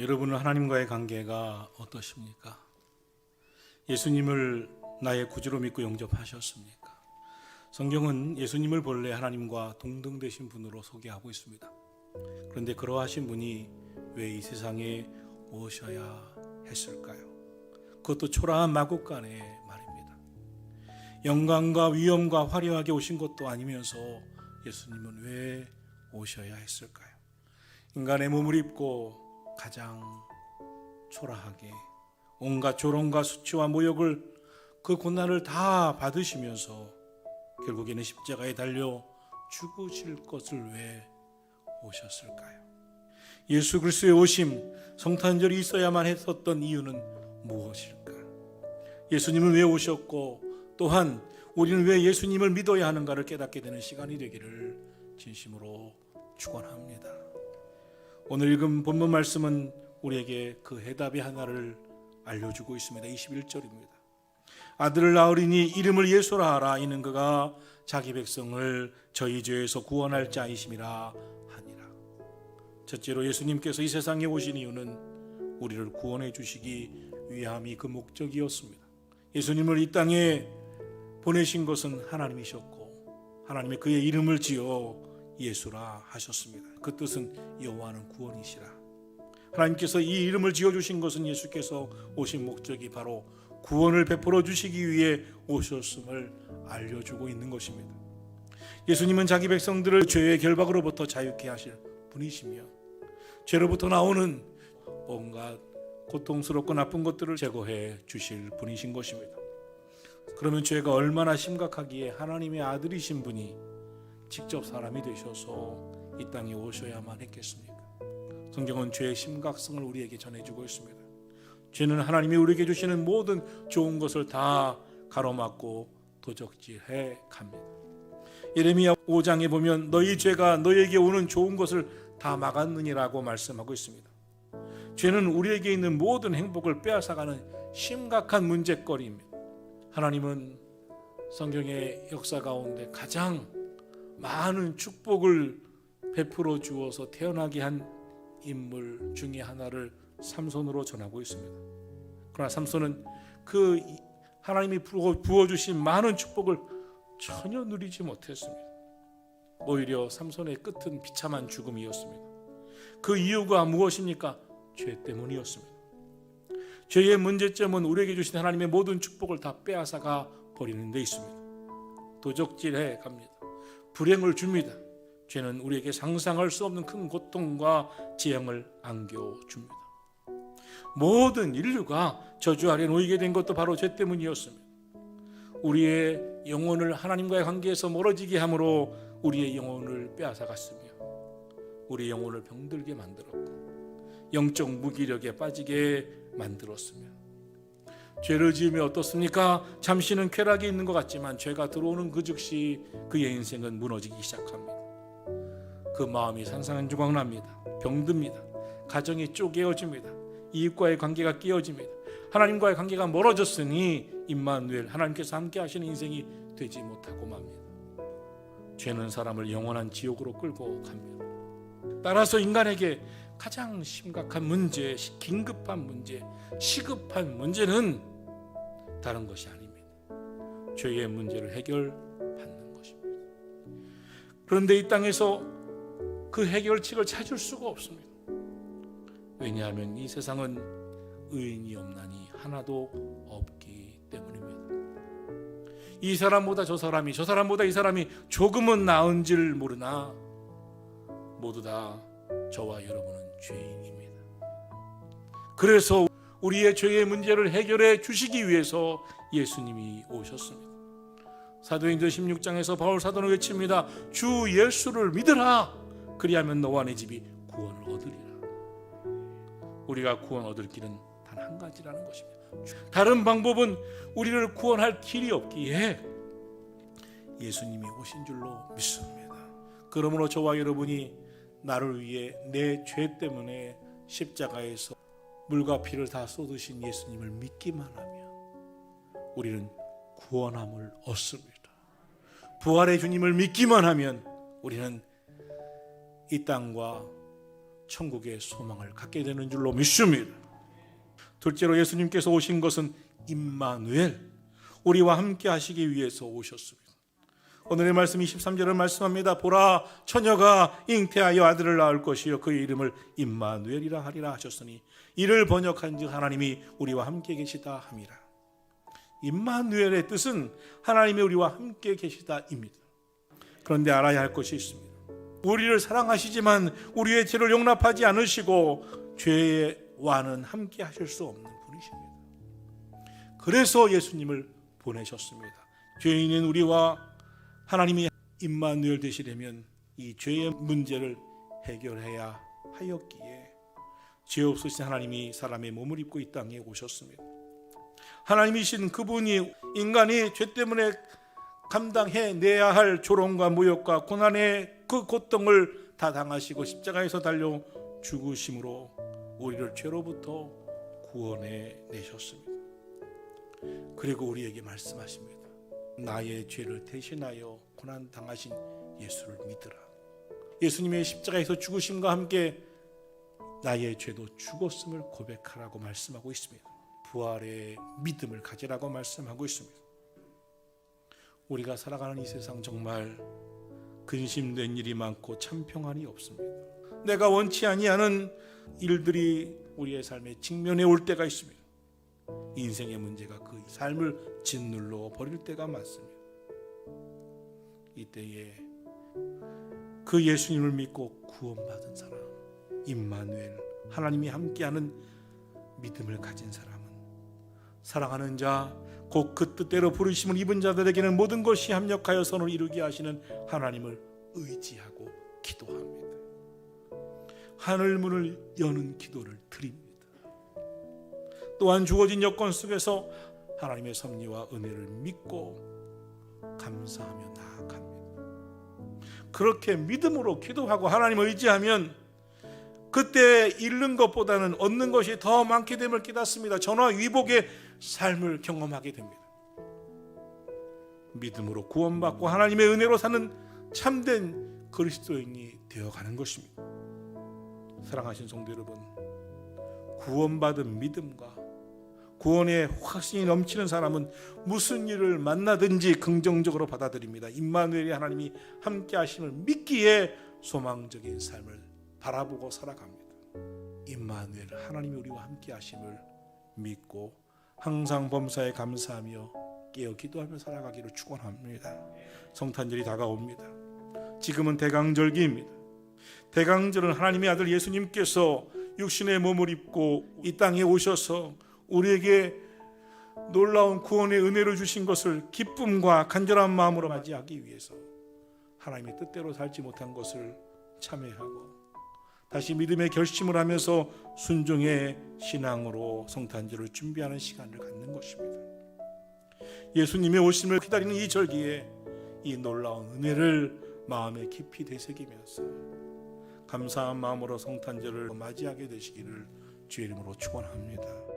여러분은 하나님과의 관계가 어떠십니까? 예수님을 나의 구주로 믿고 영접하셨습니까? 성경은 예수님을 본래 하나님과 동등되신 분으로 소개하고 있습니다. 그런데 그러하신 분이 왜 이 세상에 오셔야 했을까요? 그것도 초라한 마국간에 말입니다. 영광과 위엄과 화려하게 오신 것도 아니면서 예수님은 왜 오셔야 했을까요? 인간의 몸을 입고 가장 초라하게 온갖 조롱과 수치와 모욕을 그 고난을 다 받으시면서 결국에는 십자가에 달려 죽으실 것을 왜 오셨을까요? 예수 그리스도의 오심, 성탄절이 있어야만 했었던 이유는 무엇일까? 예수님은 왜 오셨고 또한 우리는 왜 예수님을 믿어야 하는가를 깨닫게 되는 시간이 되기를 진심으로 축원합니다. 오늘 읽은 본문 말씀은 우리에게 그 해답의 하나를 알려주고 있습니다. 21절입니다. 아들을 낳으리니 이름을 예수라 하라. 이는 그가 자기 백성을 저희 죄에서 구원할 자이심이라 하니라. 첫째로 예수님께서 이 세상에 오신 이유는 우리를 구원해 주시기 위함이 그 목적이었습니다. 예수님을 이 땅에 보내신 것은 하나님이셨고 하나님이 그의 이름을 지어 예수라 하셨습니다. 그 뜻은 여호와는 구원이시라. 하나님께서 이 이름을 지어주신 것은 예수께서 오신 목적이 바로 구원을 베풀어 주시기 위해 오셨음을 알려주고 있는 것입니다. 예수님은 자기 백성들을 죄의 결박으로부터 자유케 하실 분이시며 죄로부터 나오는 온갖 고통스럽고 나쁜 것들을 제거해 주실 분이신 것입니다. 그러면 죄가 얼마나 심각하기에 하나님의 아들이신 분이 직접 사람이 되셔서 이 땅에 오셔야만 했겠습니까? 성경은 죄의 심각성을 우리에게 전해주고 있습니다. 죄는 하나님이 우리에게 주시는 모든 좋은 것을 다 가로막고 도적질해 갑니다. 예레미야 5장에 보면 너희 죄가 너희에게 오는 좋은 것을 다 막았느니라고 말씀하고 있습니다. 죄는 우리에게 있는 모든 행복을 빼앗아가는 심각한 문제거리입니다. 하나님은 성경의 역사 가운데 가장 많은 축복을 베풀어 주어서 태어나게 한 인물 중에 하나를 삼손으로 전하고 있습니다. 그러나 삼손은 그 하나님이 부어주신 많은 축복을 전혀 누리지 못했습니다. 오히려 삼손의 끝은 비참한 죽음이었습니다. 그 이유가 무엇입니까? 죄 때문이었습니다. 죄의 문제점은 우리에게 주신 하나님의 모든 축복을 다 빼앗아가 버리는 데 있습니다. 도적질해 갑니다. 불행을 줍니다. 죄는 우리에게 상상할 수 없는 큰 고통과 재앙을 안겨줍니다. 모든 인류가 저주 아래 놓이게 된 것도 바로 죄 때문이었습니다. 우리의 영혼을 하나님과의 관계에서 멀어지게 함으로 우리의 영혼을 빼앗아갔으며 우리의 영혼을 병들게 만들었고 영적 무기력에 빠지게 만들었으며 죄를 지으면 어떻습니까? 잠시는 쾌락이 있는 것 같지만 죄가 들어오는 그 즉시 그의 인생은 무너지기 시작합니다. 그 마음이 산산조각납니다. 병듭니다. 가정이 쪼개어집니다. 이웃과의 관계가 깨어집니다. 하나님과의 관계가 멀어졌으니 임마누엘 하나님께서 함께 하시는 인생이 되지 못하고 맙니다. 죄는 사람을 영원한 지옥으로 끌고 갑니다. 따라서 인간에게 가장 심각한 문제, 긴급한 문제, 시급한 문제는 다른 것이 아닙니다. 죄의 문제를 해결받는 것입니다. 그런데 이 땅에서 그 해결책을 찾을 수가 없습니다. 왜냐하면 이 세상은 의인이 없나니 하나도 없기 때문입니다. 이 사람보다 저 사람이, 저 사람보다 이 사람이 조금은 나은 줄 모르나 모두 다 저와 여러분은 죄인입니다. 그래서 우리의 죄의 문제를 해결해 주시기 위해서 예수님이 오셨습니다. 사도행전 16장에서 바울 사도는 외칩니다. 주 예수를 믿으라. 그리하면 너와 내 집이 구원을 얻으리라. 우리가 구원 얻을 길은 단 한 가지라는 것입니다. 다른 방법은 우리를 구원할 길이 없기에 예수님이 오신 줄로 믿습니다. 그러므로 저와 여러분이 나를 위해 내 죄 때문에 십자가에서 물과 피를 다 쏟으신 예수님을 믿기만 하면 우리는 구원함을 얻습니다. 부활의 주님을 믿기만 하면 우리는 이 땅과 천국의 소망을 갖게 되는 줄로 믿습니다. 둘째로 예수님께서 오신 것은 임마누엘, 우리와 함께 하시기 위해서 오셨습니다. 오늘의 말씀 23절을 말씀합니다. 보라, 처녀가 잉태하여 아들을 낳을 것이요 그의 이름을 임마누엘이라 하리라 하셨으니 이를 번역한즉 하나님이 우리와 함께 계시다 함이라. 임마누엘의 뜻은 하나님이 우리와 함께 계시다입니다. 그런데 알아야 할 것이 있습니다. 우리를 사랑하시지만 우리의 죄를 용납하지 않으시고 죄와는 함께 하실 수 없는 분이십니다. 그래서 예수님을 보내셨습니다. 죄인인 우리와 하나님이 임마누엘 되시려면 이 죄의 문제를 해결해야 하였기에 죄 없으신 하나님이 사람의 몸을 입고 이 땅에 오셨습니다. 하나님이신 그분이 인간이 죄 때문에 감당해내야 할 조롱과 모욕과 고난의 그 고통을 다 당하시고 십자가에서 달려 죽으심으로 우리를 죄로부터 구원해 내셨습니다. 그리고 우리에게 말씀하십니다. 나의 죄를 대신하여 고난 당하신 예수를 믿으라. 예수님의 십자가에서 죽으심과 함께 나의 죄도 죽었음을 고백하라고 말씀하고 있습니다. 부활의 믿음을 가지라고 말씀하고 있습니다. 우리가 살아가는 이 세상 정말 근심된 일이 많고 참평안이 없습니다. 내가 원치 아니하는 일들이 우리의 삶에 직면해 올 때가 있습니다. 인생의 문제가 그 삶을 짓눌러 버릴 때가 많습니다. 이때에 그 예수님을 믿고 구원받은 사람, 임마누엘, 하나님이 함께하는 믿음을 가진 사람은 사랑하는 자, 곧 그 뜻대로 부르심을 입은 자들에게는 모든 것이 합력하여 선을 이루게 하시는 하나님을 의지하고 기도합니다. 하늘문을 여는 기도를 드립니다. 또한 주어진 여건 속에서 하나님의 섭리와 은혜를 믿고 감사하며 나아갑니다. 그렇게 믿음으로 기도하고 하나님을 의지하면 그때 잃는 것보다는 얻는 것이 더 많게 됨을 깨닫습니다. 전화위복의 삶을 경험하게 됩니다. 믿음으로 구원받고 하나님의 은혜로 사는 참된 그리스도인이 되어가는 것입니다. 사랑하신 성도 여러분, 구원받은 믿음과 구원의 확신이 넘치는 사람은 무슨 일을 만나든지 긍정적으로 받아들입니다. 임마누엘이 하나님이 함께 하심을 믿기에 소망적인 삶을 바라보고 살아갑니다. 임마누엘, 하나님이 우리와 함께 하심을 믿고 항상 범사에 감사하며 깨어 기도하며 살아가기를 축원합니다. 성탄절이 다가옵니다. 지금은 대강절기입니다. 대강절은 하나님의 아들 예수님께서 육신의 몸을 입고 이 땅에 오셔서 우리에게 놀라운 구원의 은혜를 주신 것을 기쁨과 간절한 마음으로 맞이하기 위해서 하나님의 뜻대로 살지 못한 것을 참회하고 다시 믿음의 결심을 하면서 순종의 신앙으로 성탄절을 준비하는 시간을 갖는 것입니다. 예수님의 오심을 기다리는 이 절기에 이 놀라운 은혜를 마음에 깊이 되새기면서 감사한 마음으로 성탄절을 맞이하게 되시기를 주의 이름으로 축원합니다.